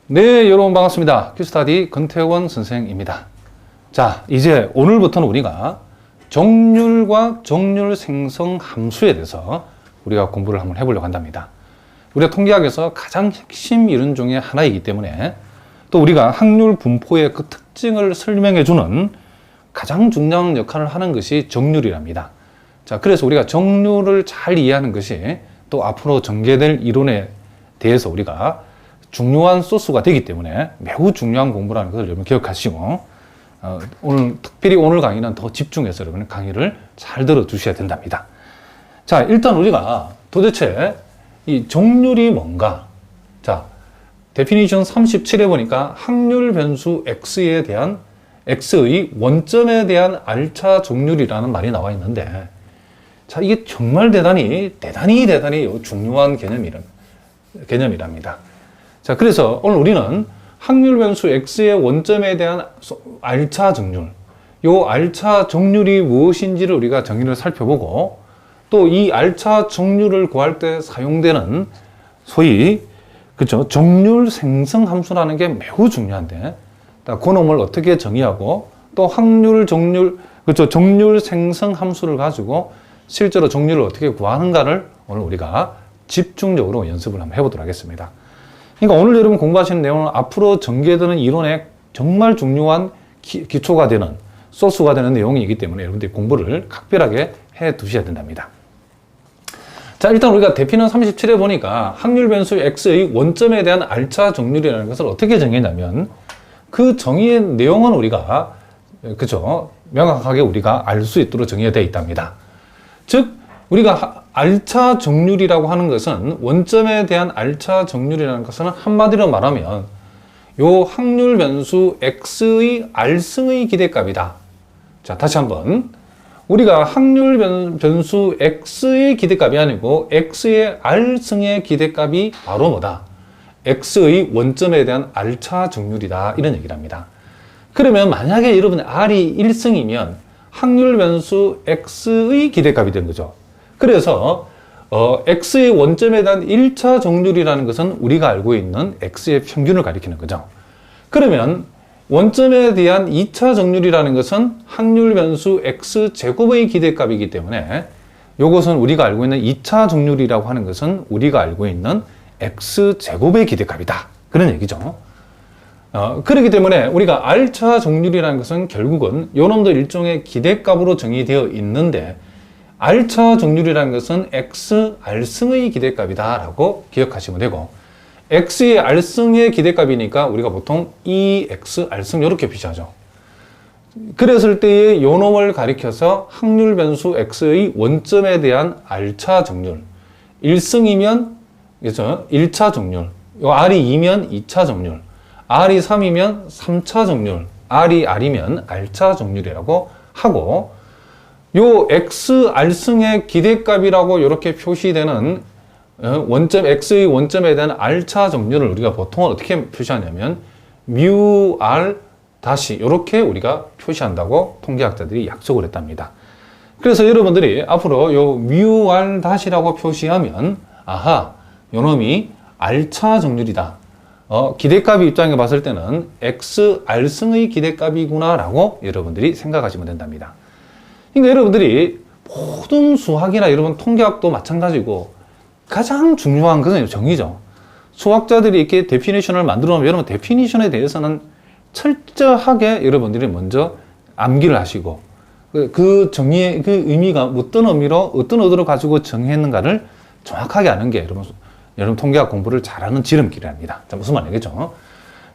네, 여러분 반갑습니다. 큐스타디 권태원 선생입니다. 자, 이제 오늘부터는 우리가 정률과 정률 생성 함수에 대해서 우리가 공부를 한번 해보려고 한답니다. 우리가 통계학에서 가장 핵심 이론 중에 하나이기 때문에 또 우리가 확률 분포의 그 특징을 설명해주는 가장 중요한 역할을 하는 것이 정률이랍니다. 자, 그래서 우리가 정률을 잘 이해하는 것이 또 앞으로 전개될 이론에 대해서 우리가 중요한 소스가 되기 때문에 매우 중요한 공부라는 것을 여러분 기억하시고 특별히 오늘 강의는 더 집중해서 여러분 강의를 잘 들어주셔야 된답니다. 자, 일단 우리가 도대체 이 정률이 뭔가? 자, 데피니션 37에 보니까 확률 변수 x에 대한 x의 원점에 대한 R차 정률이라는 말이 나와 있는데, 자, 이게 정말 대단히 중요한 개념이랍니다. 자, 그래서 오늘 우리는 확률 변수 x의 원점에 대한 R차 정률, 요 R차 정률이 무엇인지를 우리가 정의를 살펴보고, 또 이 R차 정률을 구할 때 사용되는 소위 그렇죠, 정률 생성 함수라는 게 매우 중요한데, 그 놈을 어떻게 정의하고 또 확률 정률 그렇죠, 정률 생성 함수를 가지고 실제로 정률을 어떻게 구하는가를 오늘 우리가 집중적으로 연습을 한번 해보도록 하겠습니다. 그러니까 오늘 여러분 공부하시는 내용은 앞으로 전개되는 이론의 정말 중요한 기초가 되는 소스가 되는 내용이기 때문에 여러분들이 공부를 각별하게 해 두셔야 된답니다. 자, 일단 우리가 대피는 37에 보니까 확률 변수 x의 원점에 대한 R차 정률이라는 것을 어떻게 정의했냐면, 그 정의의 내용은 우리가 그죠, 명확하게 우리가 알 수 있도록 정의가 되어 있답니다. 즉 우리가 R차 정률이라고 하는 것은, 원점에 대한 R차 정률이라는 것은 한마디로 말하면 요 확률 변수 x의 R승의 기대값이다. 자, 다시 한번, 우리가 확률 변수 x의 기대값이 아니고 x의 R승의 기대값이 바로 뭐다? x의 원점에 대한 R차 정률이다, 이런 얘기를 합니다. 그러면 만약에 여러분의 R이 1승이면 확률 변수 x의 기대값이 되는 거죠. 그래서 x의 원점에 대한 1차 정률이라는 것은 우리가 알고 있는 x의 평균을 가리키는 거죠. 그러면 원점에 대한 2차 정률이라는 것은 확률 변수 x제곱의 기대값이기 때문에 이것은 우리가 알고 있는 2차 정률이라고 하는 것은 우리가 알고 있는 x제곱의 기대값이다, 그런 얘기죠. 그렇기 때문에 우리가 R차 정률이라는 것은 결국은 요놈도 일종의 기대값으로 정의되어 있는데, R차 정률이라는 것은 x R승의 기대값이다 라고 기억하시면 되고, x의 R승의 기대값이니까 우리가 보통 2x R승 이렇게 표시하죠. 그랬을 때의 요놈을 가리켜서 확률 변수 x의 원점에 대한 R차 정률, 1승이면 그렇죠, 1차 정률, 요 R이 2면 2차 정률, R이 3이면 3차 정률, R이 R이면 R차 정률이라고 하고, 요 x R승의 기대값이라고 이렇게 표시되는 원점 x의 원점에 대한 R차 정률을 우리가 보통 어떻게 표시하냐면 mu R 다시 이렇게 우리가 표시한다고 통계학자들이 약속을 했답니다. 그래서 여러분들이 앞으로 요 mu R 다시라고 표시하면, 아하, 요놈이 R차 정률이다, 기대값 입장에 봤을 때는 x R승의 기대값이구나 라고 여러분들이 생각하시면 된답니다. 그러니까 여러분들이 모든 수학이나 여러분 통계학도 마찬가지고 가장 중요한 것은 정의죠. 수학자들이 이렇게 데피니션을 만들어 놓으면 여러분 데피니션에 대해서는 철저하게 여러분들이 먼저 암기를 하시고, 그 정의의 그 의미가 어떤 의미로 어떤 의도를 가지고 정의했는가를 정확하게 아는 게 여러분 통계학 공부를 잘하는 지름길이랍니다. 자, 무슨 말이겠죠?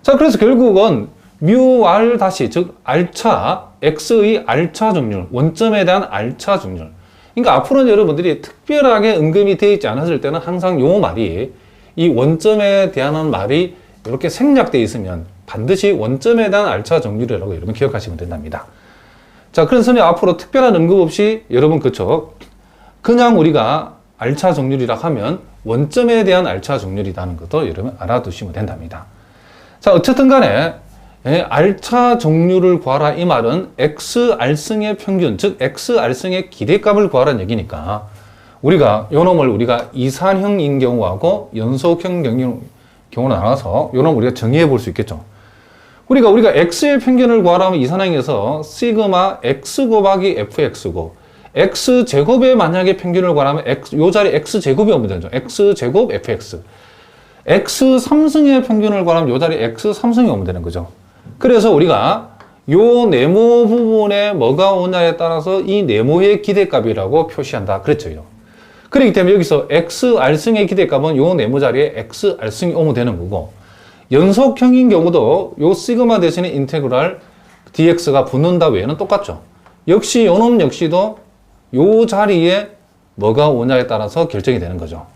자, 그래서 결국은 mu R 다시, 즉 R차, x의 R차 정률, 원점에 대한 R차 정률. 그러니까 앞으로는 여러분들이 특별하게 언급이 되어 있지 않았을 때는 항상 요 말이, 이 원점에 대한 말이 이렇게 생략되어 있으면 반드시 원점에 대한 R차 정률이라고 여러분 기억하시면 된답니다. 자, 그래서 앞으로 특별한 언급 없이 여러분 그쵸, 그냥 우리가 R차 정률이라 하면 원점에 대한 R차 정률이라는 것도 여러분 알아두시면 된답니다. 자, 어쨌든 간에 R차 정률을 구하라, 이 말은 x R승의 평균, 즉 x R승의 기대값을 구하라는 얘기니까, 우리가 요 놈을 우리가 이산형인 경우하고 연속형 경우로 나눠서 요런 우리가 정의해 볼 수 있겠죠. 우리가 x의 평균을 구하려면 이산항에서 시그마 x 곱하기 fx고 x 제곱의 만약에 평균을 구하려면 요 자리 x 제곱이 오면 되죠. x 제곱 fx. x 3승의 평균을 구하려면 요 자리 x 3승이 오면 되는 거죠. 그래서 우리가 요 네모 부분에 뭐가 오냐에 따라서 이 네모의 기대값이라고 표시한다. 그랬죠. 그렇기 때문에 여기서 xr승의 기대값은 요 네모 자리에 xr승이 오면 되는 거고, 연속형인 경우도 요 시그마 대신에 인테그랄 dx가 붙는다 외에는 똑같죠. 역시 요놈 역시도 요 자리에 뭐가 오냐에 따라서 결정이 되는 거죠.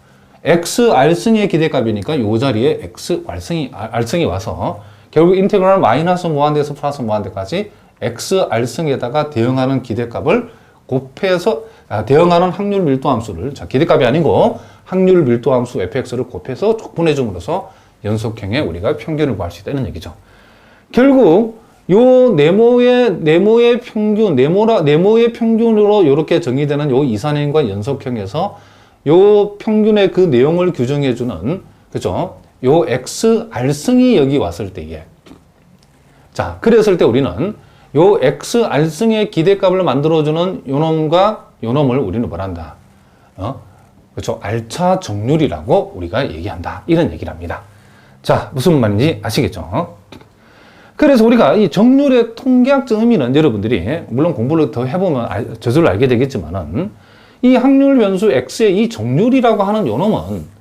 xr승의 기대값이니까 요 자리에 xr승이 와서 결국 인테그랄 마이너스 무한대에서 플러스 무한대까지 xr승에다가 대응하는 기대값을 곱해서 대응하는 확률 밀도 함수를, 자, 기대값이 아니고 확률 밀도 함수 fx를 곱해서 족분해줌으로써 연속형의 우리가 평균을 구할 수 있다는 얘기죠. 결국 요 네모의 평균으로 이렇게 정의되는 요 이산형과 연속형에서 요 평균의 그 내용을 규정해주는, 그죠? 요 xr승이 여기 왔을 때에, 자, 그랬을 때 우리는 요 xr승의 기대값을 만들어주는 요놈과 요놈을 우리는 뭐란다? 그렇죠? R차 정률이라고 우리가 얘기한다. 이런 얘기를 합니다. 자, 무슨 말인지 아시겠죠? 그래서 우리가 이 정률의 통계학적 의미는 여러분들이 물론 공부를 더 해보면 저절로 알게 되겠지만은, 이 확률 변수 x의 이 정률이라고 하는 요놈은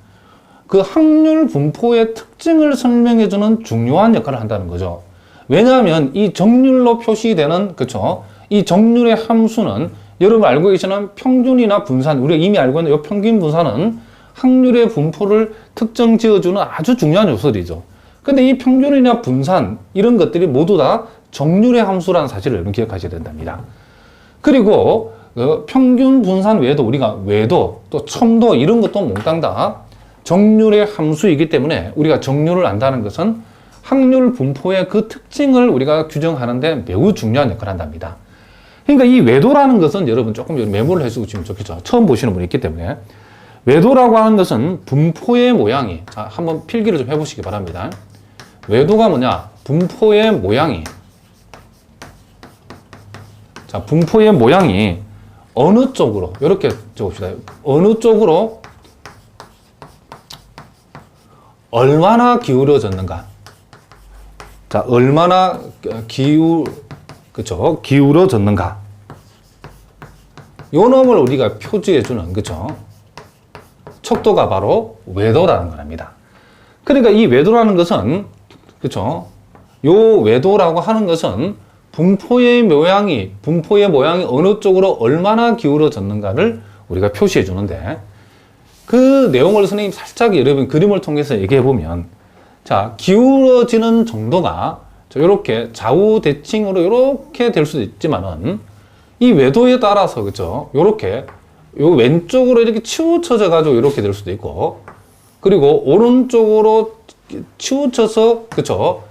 그 확률 분포의 특징을 설명해주는 중요한 역할을 한다는 거죠. 왜냐하면 이 정률로 표시되는, 그쵸? 이 정률의 함수는 여러분 알고 계시는 평균이나 분산, 우리가 이미 알고 있는 이 평균 분산은 확률의 분포를 특정 지어주는 아주 중요한 요소들이죠. 근데 이 평균이나 분산, 이런 것들이 모두 다 정률의 함수라는 사실을 여러분 기억하셔야 된답니다. 그리고 평균 분산 외에도 우리가 외도, 또 첨도, 이런 것도 몽땅 다 정률의 함수이기 때문에 우리가 정률을 안다는 것은 확률 분포의 그 특징을 우리가 규정하는데 매우 중요한 역할을 한답니다. 그러니까 이 외도라는 것은 여러분 조금 메모를 해주고 지금 좋겠죠. 처음 보시는 분이 있기 때문에. 외도라고 하는 것은 분포의 모양이, 자, 한번 필기를 좀 해보시기 바랍니다. 외도가 뭐냐? 분포의 모양이, 자, 분포의 모양이 어느 쪽으로, 이렇게 적읍시다. 어느 쪽으로 얼마나 기울어졌는가. 자, 얼마나 그쵸? 기울어졌는가. 요 놈을 우리가 표지해주는, 그쵸? 척도가 바로 외도라는 겁니다. 그러니까 이 외도라는 것은, 그쵸? 요 외도라고 하는 것은 분포의 모양이 어느 쪽으로 얼마나 기울어졌는가를 우리가 표시해 주는데, 그 내용을 선생님 살짝 여러분 그림을 통해서 얘기해 보면, 자, 기울어지는 정도가 이렇게 좌우 대칭으로 이렇게 될 수도 있지만은, 이 외도에 따라서, 그죠? 요렇게 요 왼쪽으로 이렇게 치우쳐져 가지고 이렇게 될 수도 있고, 그리고 오른쪽으로 치우쳐서, 그쵸?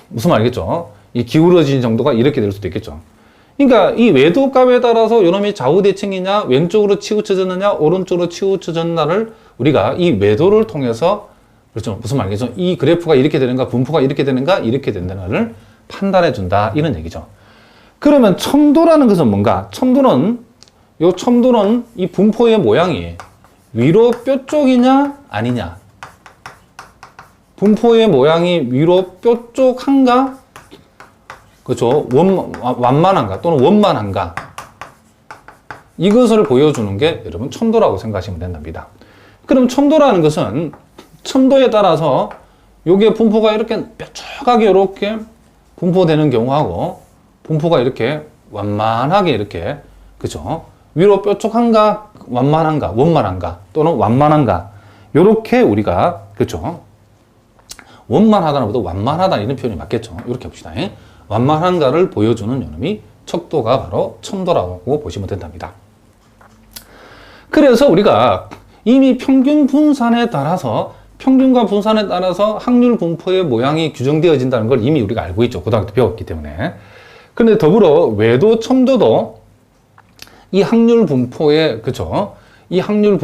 무슨 말이겠죠? 이 기울어진 정도가 이렇게 될 수도 있겠죠. 그러니까 이 외도 값에 따라서 요놈이 좌우 대칭이냐, 왼쪽으로 치우쳐졌느냐, 오른쪽으로 치우쳐졌나를 우리가 이 외도를 통해서, 그렇죠? 무슨 말이겠죠? 이 그래프가 이렇게 되는가, 분포가 이렇게 되는가, 이렇게 된다를 판단해 준다. 이런 얘기죠. 그러면 첨도라는 것은 뭔가? 첨도는 이 분포의 모양이 위로 뼈 쪽이냐, 아니냐. 분포의 모양이 위로 뼈 쪽한가? 그렇죠? 완만한가 또는 원만한가? 이것을 보여주는 게 여러분 첨도라고 생각하시면 된답니다. 그럼 첨도라는 것은 첨도에 따라서 요게 분포가 이렇게 뾰족하게 이렇게 분포되는 경우하고, 분포가 이렇게 완만하게 이렇게, 그죠? 위로 뾰족한가, 완만한가, 원만한가 또는 완만한가, 요렇게 우리가, 그죠? 원만하다는 것보다 완만하다 이런 표현이 맞겠죠. 이렇게 봅시다. 완만한가를 보여주는 요놈이 척도가 바로 첨도라고 보시면 된답니다. 그래서 우리가 이미 평균과 분산에 따라서 확률 분포의 모양이 규정되어진다는 걸 이미 우리가 알고 있죠. 고등학교 때 배웠기 때문에. 그런데 더불어 외도, 첨도도 이 확률 분포의, 그쵸? 이 확률